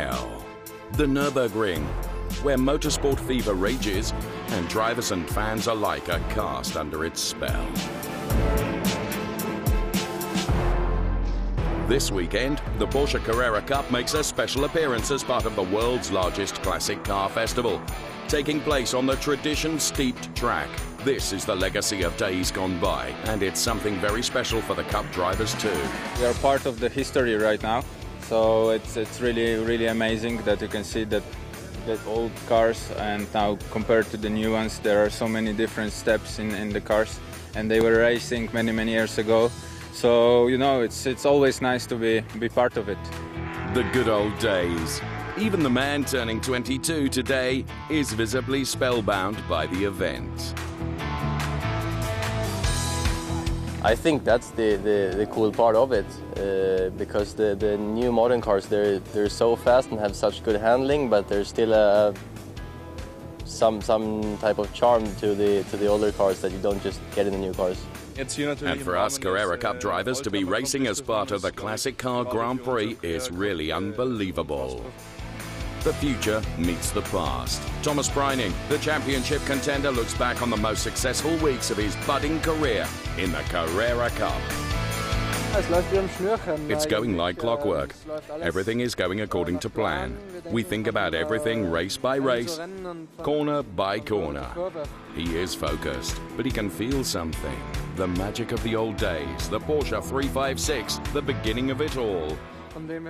hell. The Nürburgring, where motorsport fever rages and drivers and fans alike are cast under its spell. This weekend, the Porsche Carrera Cup makes a special appearance as part of the world's largest classic car festival, taking place on the tradition-steeped track. This is the legacy of days gone by, and it's something very special for the Cup drivers too. We are part of the history right now, so it's really amazing that you can see that old cars, and now compared to the new ones, there are so many different steps in the cars, and they were racing many years ago. So, you know, it's always nice to be part of it. The good old days. Even the man turning 22 today is visibly spellbound by the event. I think that's the cool part of it, because the new modern cars, they're so fast and have such good handling, but there's still some type of charm to the older cars that you don't just get in the new cars. And for us Carrera Cup drivers to be racing as part of the Classic Car Grand Prix is really unbelievable. The future meets the past. Thomas Preining, the championship contender, looks back on the most successful weeks of his budding career in the Carrera Cup. It's going like clockwork. Everything is going according to plan. We think about everything race by race, corner by corner. He is focused, but he can feel something. The magic of the old days, the Porsche 356, the beginning of it all.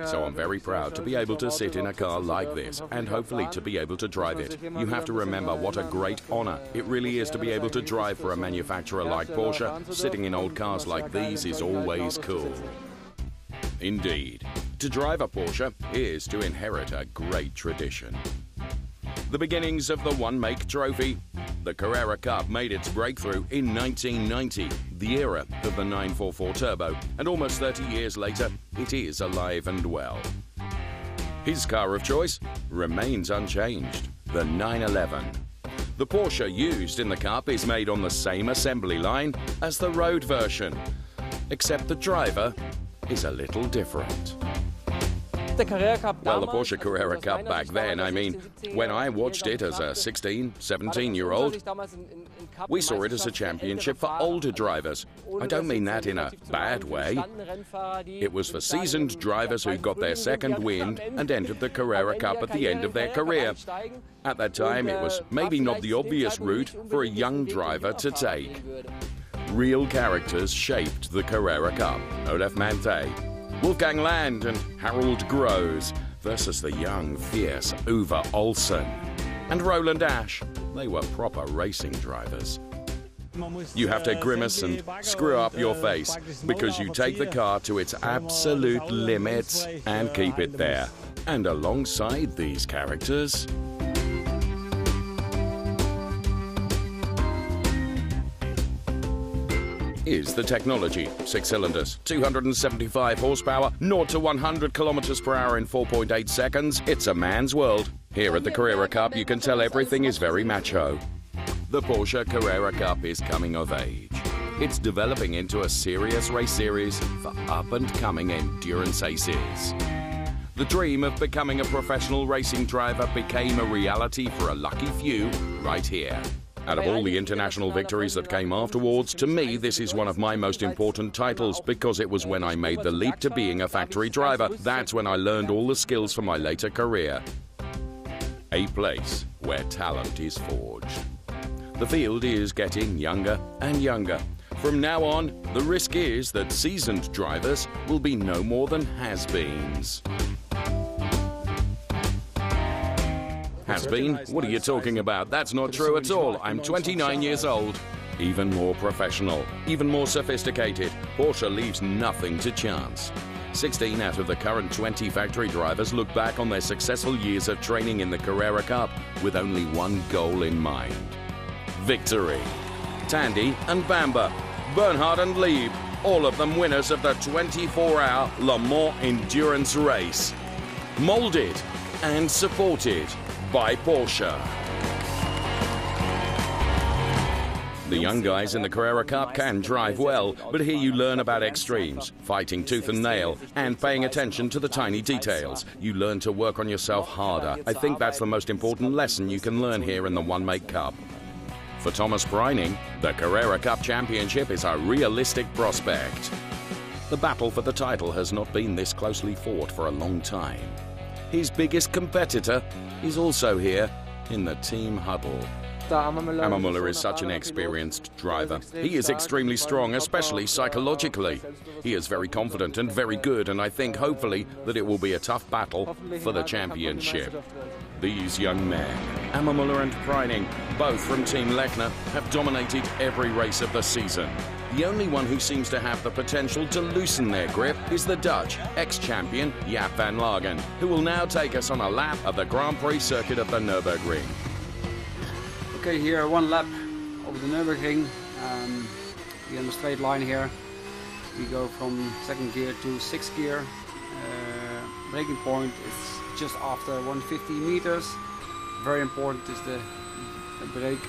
So I'm very proud to be able to sit in a car like this and hopefully to be able to drive it. You have to remember what a great honor it really is to be able to drive for a manufacturer like Porsche. Sitting in old cars like these is always cool. Indeed, to drive a Porsche is to inherit a great tradition. The beginnings of the one-make trophy. The Carrera Cup made its breakthrough in 1990, the era of the 944 Turbo, and almost 30 years later, it is alive and well. His car of choice remains unchanged, the 911. The Porsche used in the Cup is made on the same assembly line as the road version, except the driver is a little different. Well, the Porsche Carrera Cup back then, I mean, when I watched it as a 16, 17-year-old, we saw it as a championship for older drivers. I don't mean that in a bad way. It was for seasoned drivers who got their second wind and entered the Carrera Cup at the end of their career. At that time, it was maybe not the obvious route for a young driver to take. Real characters shaped the Carrera Cup. Olaf Mantei, Wolfgang Land and Harold Gross versus the young, fierce Uwe Olsen. And Roland Ash. They were proper racing drivers. You have to grimace and screw up your face because you take the car to its absolute limits and keep it there. And alongside these characters is the technology. 6 cylinders, 275 horsepower, 0 to 100 kilometers per hour in 4.8 seconds. It's a man's world. Here at the Carrera Cup, you can tell everything is very macho. The Porsche Carrera Cup is coming of age. It's developing into a serious race series for up-and-coming endurance aces. The dream of becoming a professional racing driver became a reality for a lucky few right here. Out of all the international victories that came afterwards, to me this is one of my most important titles because it was when I made the leap to being a factory driver. That's when I learned all the skills for my later career. A place where talent is forged. The field is getting younger and younger. From now on, the risk is that seasoned drivers will be no more than has-beens. Has-been? What are you talking about? That's not true at all. I'm 29 years old. Even more professional, even more sophisticated. Porsche leaves nothing to chance. 16 out of the current 20 factory drivers look back on their successful years of training in the Carrera Cup with only one goal in mind. Victory. Tandy and Bamber, Bernhard and Lieb, all of them winners of the 24-hour Le Mans endurance race. Molded and supported by Porsche. The young guys in the Carrera Cup can drive well, but here you learn about extremes, fighting tooth and nail, and paying attention to the tiny details. You learn to work on yourself harder. I think that's the most important lesson you can learn here in the One Make Cup. For Thomas Preining, the Carrera Cup Championship is a realistic prospect. The battle for the title has not been this closely fought for a long time. His biggest competitor is also here in the team huddle. Ammermüller is such an experienced driver. He is extremely strong, especially psychologically. He is very confident and very good, and I think hopefully that it will be a tough battle for the championship. These young men, Ammermüller and Preining, both from Team Lechner, have dominated every race of the season. The only one who seems to have the potential to loosen their grip is the Dutch ex-champion Jaap van Lagen, who will now take us on a lap of the Grand Prix circuit of the Nürburgring. Okay, here one lap over the Nürburgring. We're on a straight line here. We go from second gear to sixth gear. Braking point is just after 150 meters. Very important is the brake,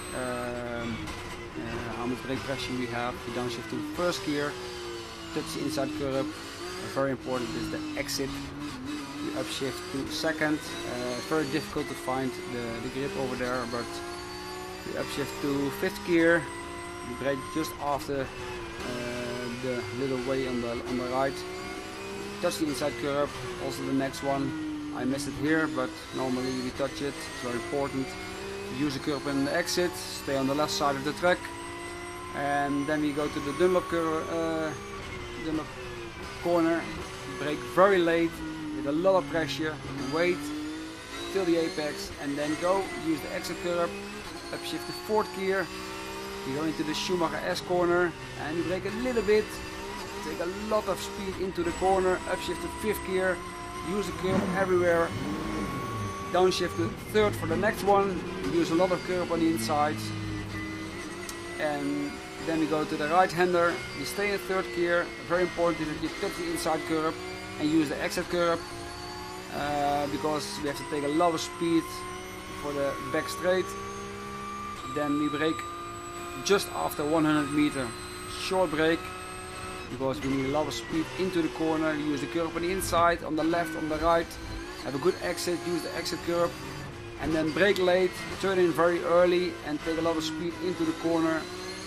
how much brake pressure we have. We downshift to first gear, touch the inside curb. Very important is the exit. We upshift to second. Very difficult to find the grip over there, but we upshift to fifth gear. We brake just after the little way on the right. Touch the inside curb, also the next one. I missed it here, but normally we touch it. It's very important. Use the curb in the exit, stay on the left side of the track. And then we go to the Dunlop corner. Brake very late with a lot of pressure. Wait till the apex and then go. Use the exit curb. Upshift to fourth gear. We go into the Schumacher S corner and we brake a little bit. Take a lot of speed into the corner. Upshift to fifth gear. Use the curb everywhere. Downshift to third for the next one. Use a lot of curb on the inside. And then we go to the right-hander. We stay in third gear. Very important is that you touch the inside curb and use the exit curb because we have to take a lot of speed for the back straight. Then we brake just after 100 meter. Short brake because we need a lot of speed into the corner. Use the curb on the inside, on the left, on the right. Have a good exit, use the exit curb. And then brake late, turn in very early and take a lot of speed into the corner.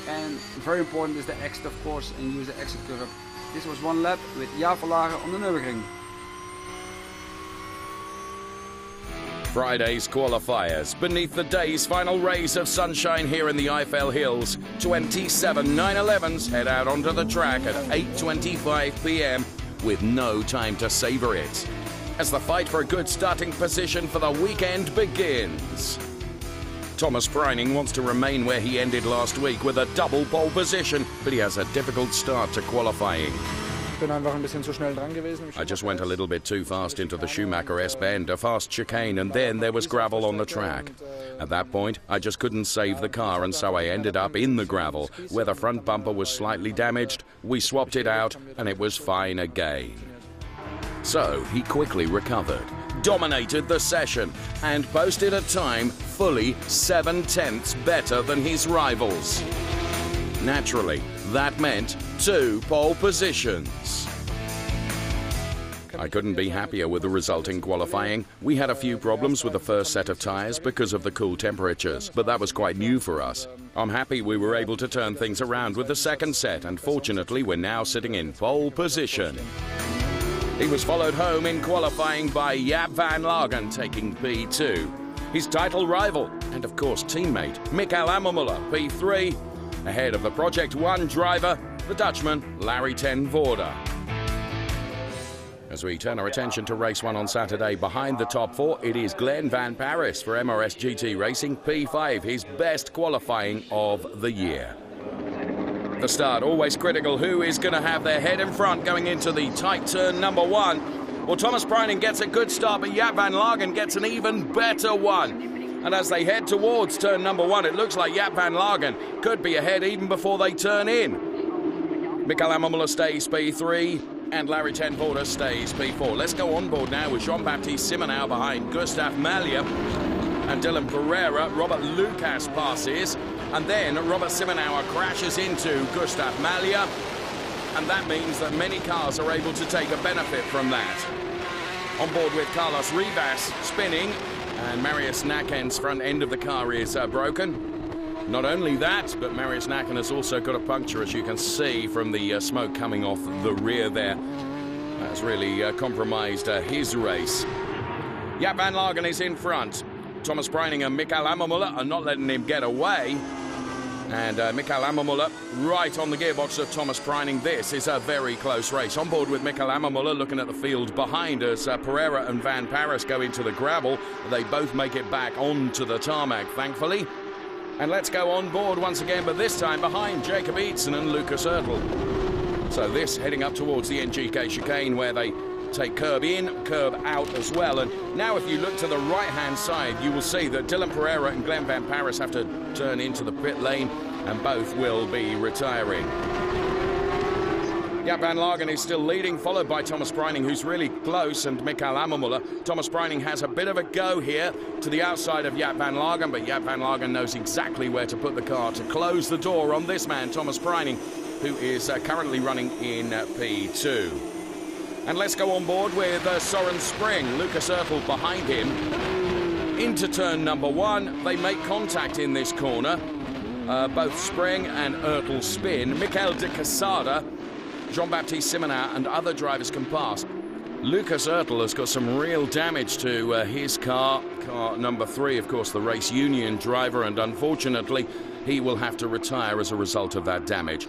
And very important is the exit, of course, and use the exit curb. This was one lap with Jaap van Lagen on the Nürburgring. Friday's qualifiers beneath the day's final rays of sunshine here in the Eifel Hills. 27 911s head out onto the track at 8:25 p.m. with no time to savour it, as the fight for a good starting position for the weekend begins. Thomas Preining wants to remain where he ended last week with a double pole position, but he has a difficult start to qualifying. I just went a little bit too fast into the Schumacher S bend, a fast chicane, and then there was gravel on the track. At that point, I just couldn't save the car, and so I ended up in the gravel, where the front bumper was slightly damaged. We swapped it out, and it was fine again. So he quickly recovered, dominated the session, and posted a time fully 7/10 better than his rivals. Naturally, that meant 2 pole positions. I couldn't be happier with the result in qualifying. We had a few problems with the first set of tyres because of the cool temperatures, but that was quite new for us. I'm happy we were able to turn things around with the second set, and fortunately we're now sitting in pole position. He was followed home in qualifying by Jaap van Lagen, taking P2. His title rival, and of course teammate, Michael Ammermüller, P3, ahead of the Project 1 driver, the Dutchman Larry ten Voorde. As we turn our attention to race 1 on Saturday, behind the top 4, it is Glenn van Paris for MRS GT Racing, P5, his best qualifying of the year. The start, always critical. Who is going to have their head in front going into the tight turn number 1? Well, Thomas Preining gets a good start, but Jaap van Lagen gets an even better one. And as they head towards turn number 1, it looks like Jaap van Lagen could be ahead even before they turn in. Michael Ammermüller stays P3 and Larry ten Voorde stays P4. Let's go on board now with Jean-Baptiste Simonau behind Gustav Malja. and Dylan Pereira. Robert Lucas passes, and then Robert Simonauer crashes into Gustav Malja, and that means that many cars are able to take a benefit from that. On board with Carlos Rivas spinning, and Marius Naken's front end of the car is broken. Not only that, but Marius Naken has also got a puncture, as you can see from the smoke coming off the rear there. That's really compromised his race. Jaap van Lagen is in front. Thomas Preining and Mikael Ammermuller are not letting him get away. And Mikael Ammermuller right on the gearbox of Thomas Preining. This is a very close race. On board with Mikael Ammermuller, looking at the field behind us. Pereira and Van Paris go into the gravel. They both make it back onto the tarmac, thankfully. And let's go on board once again, but this time behind Jacob Eatson and Lucas Oertel. So this heading up towards the NGK chicane, where they take curb in, curb out as well. And now if you look to the right-hand side, you will see that Dylan Pereira and Glenn Van Paris have to turn into the pit lane, and both will be retiring. Jaap van Lagen is still leading, followed by Thomas Preining, who's really close, and Mikael Ammermuller. Thomas Preining has a bit of a go here to the outside of Jaap van Lagen, but Jaap van Lagen knows exactly where to put the car to close the door on this man, Thomas Preining, who is currently running in P2. And let's go on board with Soren Spring, Lucas Oertel behind him. Into turn number 1, they make contact in this corner. Both Spring and Oertel spin. Michael de Quesada, Jean-Baptiste Simonauer and other drivers can pass. Lucas Oertel has got some real damage to his car number 3, of course, the race union driver, and unfortunately he will have to retire as a result of that damage.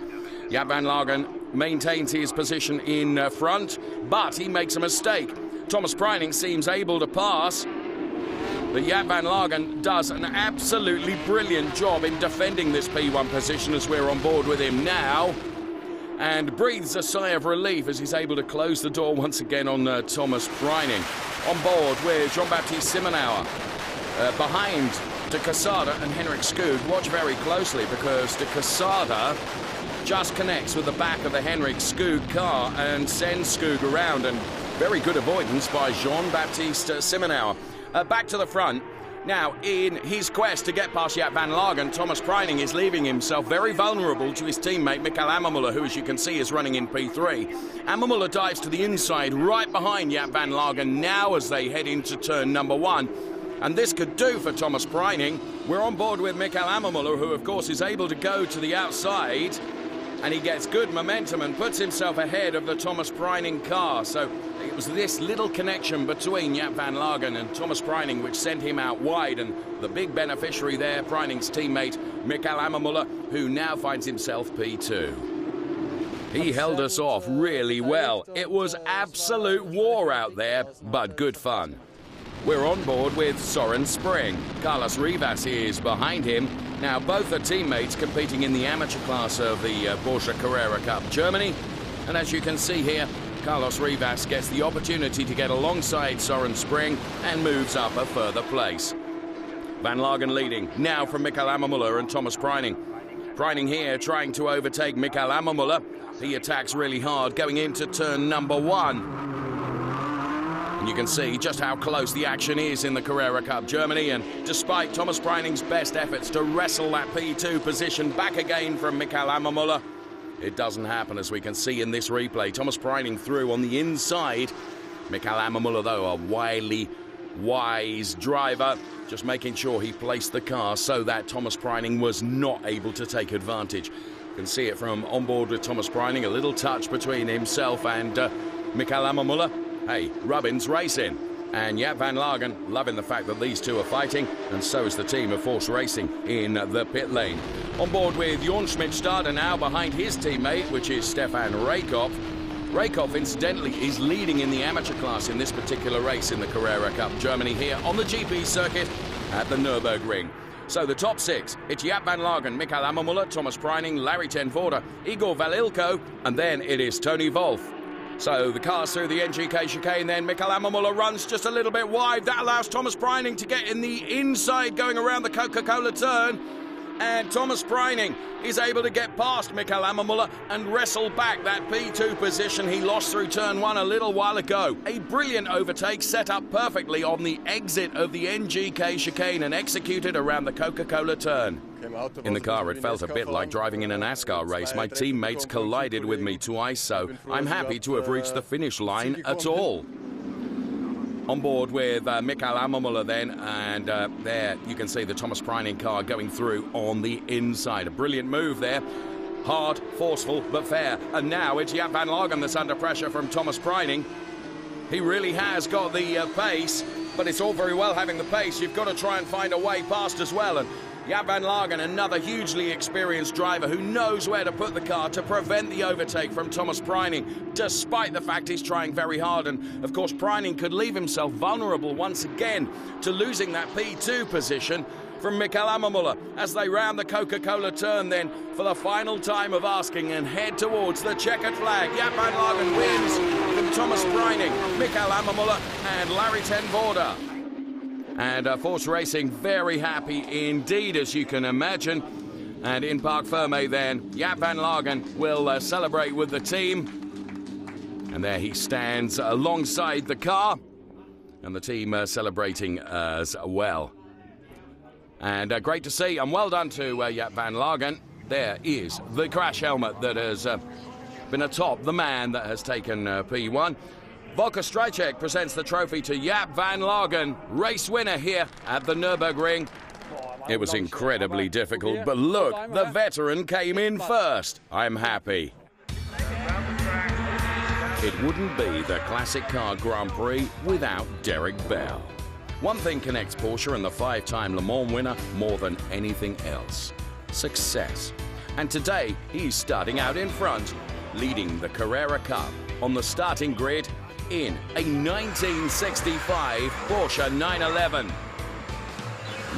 Jaap van Lagen maintains his position in front, but he makes a mistake. Thomas Preining seems able to pass, but Jaap van Lagen does an absolutely brilliant job in defending this P1 position as we're on board with him now, and breathes a sigh of relief as he's able to close the door once again on Thomas Preining. On board with Jean-Baptiste Simonauer. Behind de Quesada and Henrik Skoog. Watch very closely, because de Quesada just connects with the back of the Henrik Skoog car and sends Skoog around, and very good avoidance by Jean-Baptiste Simonauer. Back to the front. Now, in his quest to get past Jaap van Lagen, Thomas Preining is leaving himself very vulnerable to his teammate Mikael Ammermuller, who, as you can see, is running in P3. Ammermuller dives to the inside right behind Jaap van Lagen now as they head into turn number 1. And this could do for Thomas Preining. We're on board with Mikael Ammermuller, who, of course, is able to go to the outside, and he gets good momentum and puts himself ahead of the Thomas Preining car. So it was this little connection between Jaap van Lagen and Thomas Preining which sent him out wide, and the big beneficiary there, Preining's teammate Mikael Ammermuller, who now finds himself P2. He held us off really well. It was absolute war out there, but good fun. We're on board with Soren Spring. Carlos Rivas is behind him. Now, both are teammates competing in the amateur class of the Porsche Carrera Cup Germany. And as you can see here, Carlos Rivas gets the opportunity to get alongside Soren Spring and moves up a further place. Van Lagen leading now from Mikael Ammermuller and Thomas Preining. Preining here trying to overtake Mikael Ammermuller. He attacks really hard going into turn number 1. And you can see just how close the action is in the Carrera Cup Germany, and despite Thomas Preining's best efforts to wrestle that P2 position back again from Mikael Ammermuller, it doesn't happen, as we can see in this replay. Thomas Preining through on the inside. Mikael Ammermuller, though, a wily, wise driver, just making sure he placed the car so that Thomas Preining was not able to take advantage. You can see it from on board with Thomas Preining, a little touch between himself and Mikael Ammermuller. Hey, Rubbin's racing. And Jaap van Lagen loving the fact that these two are fighting, and so is the team of Force Racing in the pit lane. On board with Jorn Schmidstadter now behind his teammate, which is Stefan Rakoff. Rakoff, incidentally, is leading in the amateur class in this particular race in the Carrera Cup Germany here on the GP circuit at the Nürburgring. So the top 6, it's Jaap van Lagen, Mikael Ammermuller, Thomas Preining, Larry ten Voorde, Igor Valilko, and then it is Tony Wolff. So the cars through the NGK chicane, then Mikael Ammermuller runs just a little bit wide. That allows Thomas Preining to get in the inside going around the Coca-Cola turn. And Thomas Preining is able to get past Mikael Ammermuller and wrestle back that P2 position he lost through turn 1 a little while ago. A brilliant overtake set up perfectly on the exit of the NGK chicane and executed around the Coca-Cola turn. In the car, it felt a bit like driving in a NASCAR race. My teammates collided with me twice, so I'm happy to have reached the finish line at all. On board with Mikael Ammermuller then, and there you can see the Thomas Preining car going through on the inside. A brilliant move there. Hard, forceful, but fair. And now it's Jaap van Lagen that's under pressure from Thomas Preining. He really has got the pace, but it's all very well having the pace. You've got to try and find a way past as well. And Jaap van Lagen, another hugely experienced driver who knows where to put the car to prevent the overtake from Thomas Preining, despite the fact he's trying very hard. And, of course, Preining could leave himself vulnerable once again to losing that P2 position from Mikael Ammermuller as they round the Coca-Cola turn then for the final time of asking and head towards the checkered flag. Jaap van Lagen wins from Thomas Preining, Mikael Ammermuller and Larry ten Voorde. And Force Racing very happy indeed, as you can imagine. And in Parc Fermé then, Jaap van Lagen will celebrate with the team. And there he stands alongside the car. And the team celebrating as well. And great to see, and well done to Jaap van Lagen. There is the crash helmet that has been atop the man that has taken P1. Volker Strijcek presents the trophy to Jaap van Lagen, race winner here at the Nürburgring. It was incredibly difficult, but look, the veteran came in first. I'm happy. It wouldn't be the Classic Car Grand Prix without Derek Bell. One thing connects Porsche and the 5-time Le Mans winner more than anything else: success. And today, he's starting out in front, leading the Carrera Cup on the starting grid in a 1965 Porsche 911.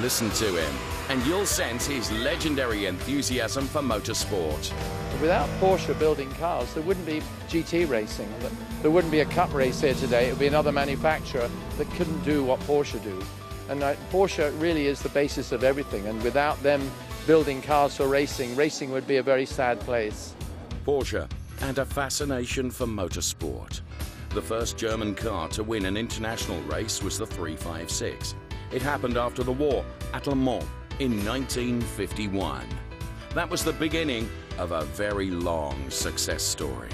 Listen to him, and you'll sense his legendary enthusiasm for motorsport. Without Porsche building cars, there wouldn't be GT racing. There wouldn't be a cup race here today. It would be another manufacturer that couldn't do what Porsche do. And Porsche really is the basis of everything. And without them building cars for racing, racing would be a very sad place. Porsche and a fascination for motorsport. The first German car to win an international race was the 356. It happened after the war at Le Mans in 1951. That was the beginning of a very long success story.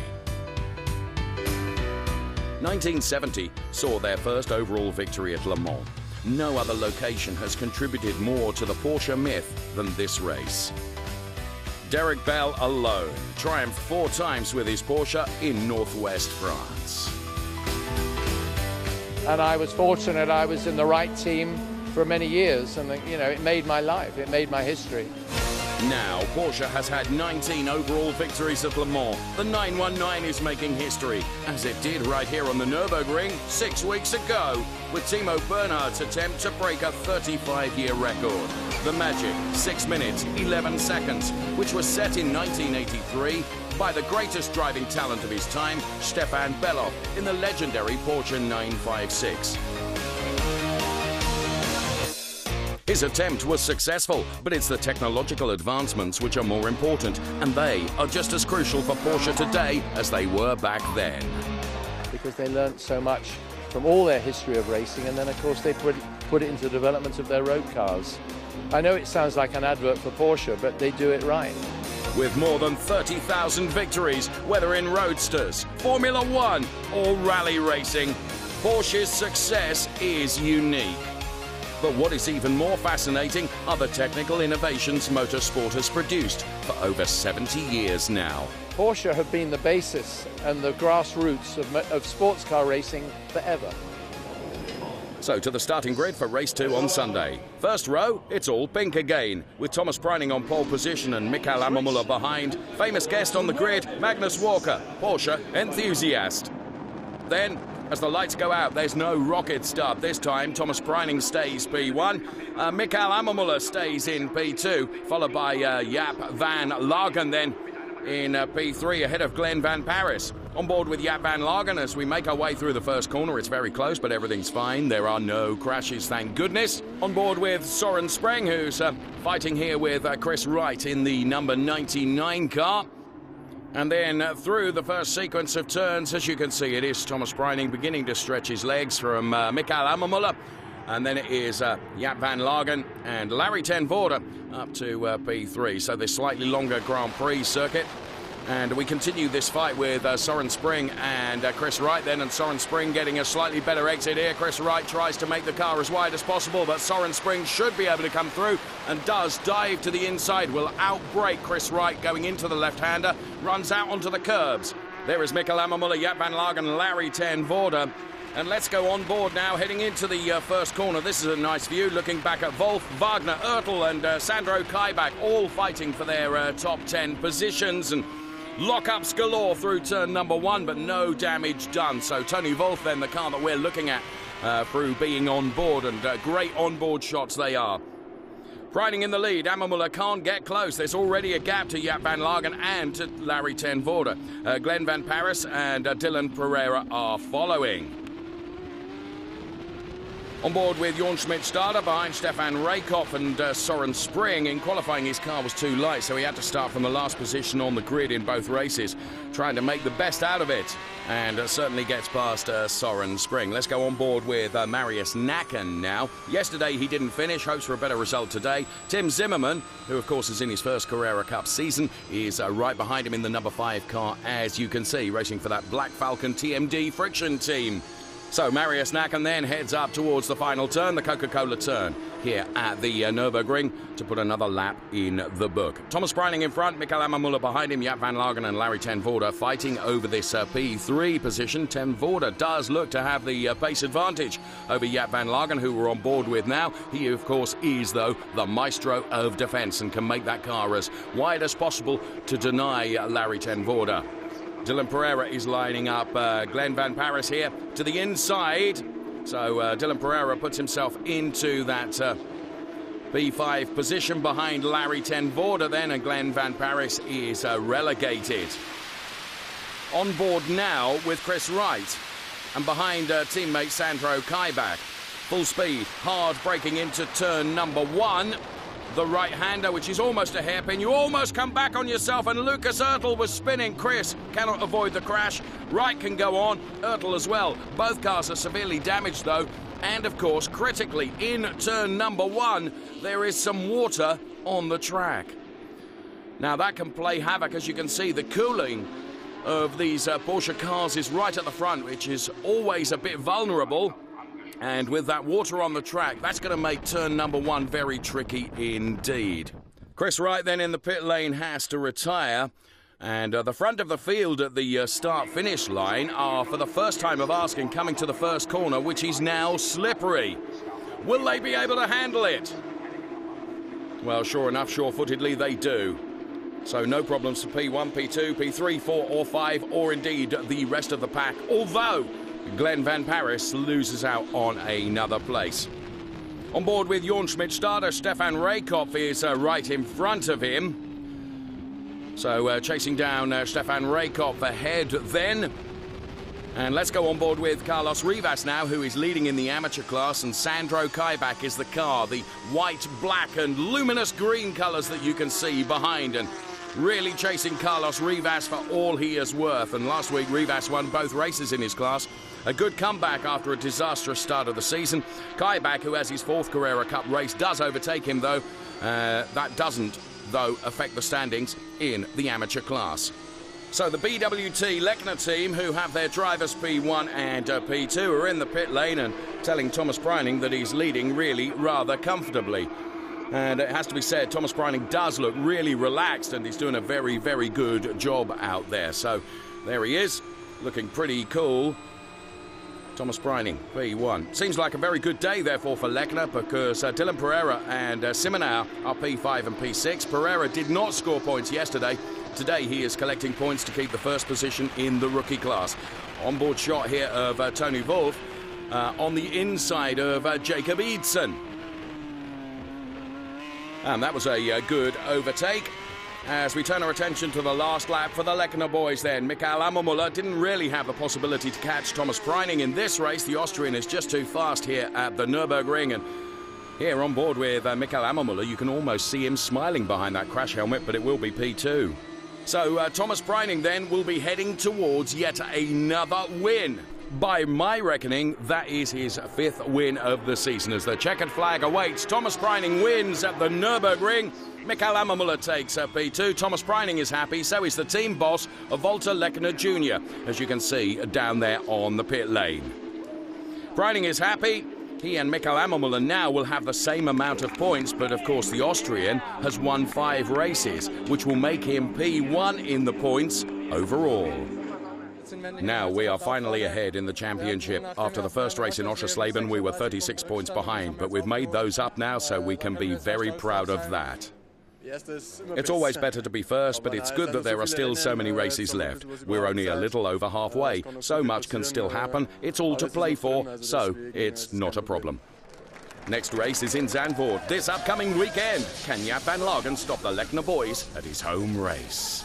1970 saw their first overall victory at Le Mans. No other location has contributed more to the Porsche myth than this race. Derek Bell alone triumphed 4 times with his Porsche in northwest France. And I was fortunate I was in the right team for many years, and you know, it made my life, it made my history. Now, Porsche has had 19 overall victories at Le Mans. The 919 is making history, as it did right here on the Nürburgring 6 weeks ago, with Timo Bernhard's attempt to break a 35-year record. The magic 6 minutes, 11 seconds, which was set in 1983 by the greatest driving talent of his time, Stefan Bellof, in the legendary Porsche 956. His attempt was successful, but it's the technological advancements which are more important, and they are just as crucial for Porsche today as they were back then. Because they learnt so much from all their history of racing, and then of course they put it into the development of their road cars. I know it sounds like an advert for Porsche, but they do it right. With more than 30,000 victories, whether in roadsters, Formula One or rally racing, Porsche's success is unique. But what is even more fascinating are the technical innovations motorsport has produced for over 70 years now. Porsche have been the basis and the grassroots of sports car racing forever. So to the starting grid for race 2 on Sunday. First row, it's all pink again, with Thomas Preining on pole position and Mikael Ammermuller behind. Famous guest on the grid, Magnus Walker, Porsche enthusiast. Then, as the lights go out, there's no rocket start this time. Thomas Preining stays P1. Mikael Ammermuller stays in P2, followed by Jaap van Lagen then in P3 ahead of Glenn Van Paris. On board with Jaap van Lagen as we make our way through the first corner. It's very close, but everything's fine. There are no crashes, thank goodness. On board with Soren Spreng, who's fighting here with Chris Wright in the number 99 car. And then through the first sequence of turns, as you can see, it is Thomas Preining beginning to stretch his legs from Mikael Ammermuller. And then it is Jaap van Lagen and Larry ten Voorde up to P3. So this slightly longer Grand Prix circuit. And we continue this fight with Soren Spreng and Chris Wright then. And Soren Spreng getting a slightly better exit here. Chris Wright tries to make the car as wide as possible, but Soren Spreng should be able to come through and does dive to the inside. Will outbrake Chris Wright going into the left-hander. Runs out onto the curbs. There is Mikael Ammermuller, Jaap van Lagen, Larry ten Voorde. And let's go on board now, heading into the first corner. This is a nice view, looking back at Wolf, Wagner, Oertel and Sandro Kaibach, all fighting for their top 10 positions. And lock-ups galore through turn number 1, but no damage done. So Tony Wolf then, the car that we're looking at through being on board, and great on-board shots they are. Preining in the lead, Ammermuller can't get close. There's already a gap to Jaap van Lagen and to Larry ten Voorde. Glenn Van Paris and Dylan Pereira are following. On board with Jorn Schmidt-Stade behind Stefan Raykopf and Soren Spreng. In qualifying, his car was too light, so he had to start from the last position on the grid in both races, trying to make the best out of it, and certainly gets past Soren Spreng. Let's go on board with Marius Nacken now. Yesterday he didn't finish, hopes for a better result today. Tim Zimmerman, who of course is in his first Carrera Cup season, is right behind him in the number 5 car, as you can see, racing for that Black Falcon TMD friction team. So Marius Nacken then heads up towards the final turn, the Coca-Cola turn, here at the Nürburgring, to put another lap in the book. Thomas Preining in front, Mikael Ammermuller behind him, Jaap van Lagen and Larry ten Voorde fighting over this P3 position. Ten Voorde does look to have the pace advantage over Jaap van Lagen, who we're on board with now. He, of course, is, though, the maestro of defence and can make that car as wide as possible to deny Larry ten Voorde. Dylan Pereira is lining up Glenn Van Paris here to the inside. So Dylan Pereira puts himself into that P5 position behind Larry ten Voorde then, and Glenn Van Paris is relegated. On board now with Chris Wright and behind teammate Sandro Kaibach. Full speed, hard braking into turn number 1. The right-hander, which is almost a hairpin. You almost come back on yourself, and Lucas Oertel was spinning. Chris cannot avoid the crash. Wright can go on, Oertel as well. Both cars are severely damaged, though. And, of course, critically, in turn number 1, there is some water on the track. Now, that can play havoc. As you can see, the cooling of these Porsche cars is right at the front, which is always a bit vulnerable. And with that water on the track, that's going to make turn number 1 very tricky indeed. Chris Wright then in the pit lane has to retire. And the front of the field at the start-finish line are, for the first time of asking, coming to the first corner, which is now slippery. Will they be able to handle it? Well, sure enough, sure-footedly they do. So no problems for P1, P2, P3, 4 or 5, or indeed the rest of the pack. Although Glenn Van Paris loses out on another place. On board with Jorn Schmidt-Stade, Stefan Raykopf is right in front of him. So chasing down Stefan Raykopf ahead then. And let's go on board with Carlos Rivas now, who is leading in the amateur class, and Sandro Kaibach is the car, the white, black and luminous green colours that you can see behind, and really chasing Carlos Rivas for all he is worth. And last week Rivas won both races in his class. A good comeback after a disastrous start of the season. Kaibach, who has his 4th Carrera Cup race, does overtake him, though. That doesn't, though, affect the standings in the amateur class. So the BWT Lechner team, who have their drivers P1 and P2, are in the pit lane and telling Thomas Preining that he's leading really rather comfortably. And it has to be said, Thomas Preining does look really relaxed, and he's doing a very, very good job out there. So there he is, looking pretty cool. Thomas Preining, P1. Seems like a very good day, therefore, for Lechner, because Dylan Pereira and Simonau are P5 and P6. Pereira did not score points yesterday. Today he is collecting points to keep the first position in the rookie class. Onboard shot here of Tony Wolf on the inside of Jacob Eidson. And that was a good overtake. As we turn our attention to the last lap for the Lechner boys then, Michael Ammermuller didn't really have the possibility to catch Thomas Preining in this race. The Austrian is just too fast here at the Nürburgring, and here on board with Michael Ammermuller, you can almost see him smiling behind that crash helmet, but it will be P2. So Thomas Preining then will be heading towards yet another win. By my reckoning, that is his 5th win of the season as the checkered flag awaits. Thomas Preining wins at the Nürburgring. Michael Ammermuller takes P2. Thomas Preining is happy, so is the team boss, Walter Lechner Jr., as you can see down there on the pit lane. Preining is happy. He and Michael Ammermuller now will have the same amount of points, but of course the Austrian has won 5 races, which will make him P1 in the points overall. Now we are finally ahead in the championship. After the first race in Oschersleben, we were 36 points behind, but we've made those up now, so we can be very proud of that. It's always better to be first, but it's good that there are still so many races left. We're only a little over halfway. So much can still happen. It's all to play for, so it's not a problem. Next race is in Zandvoort this upcoming weekend. Can Jaap van Lagen stop the Lechner boys at his home race?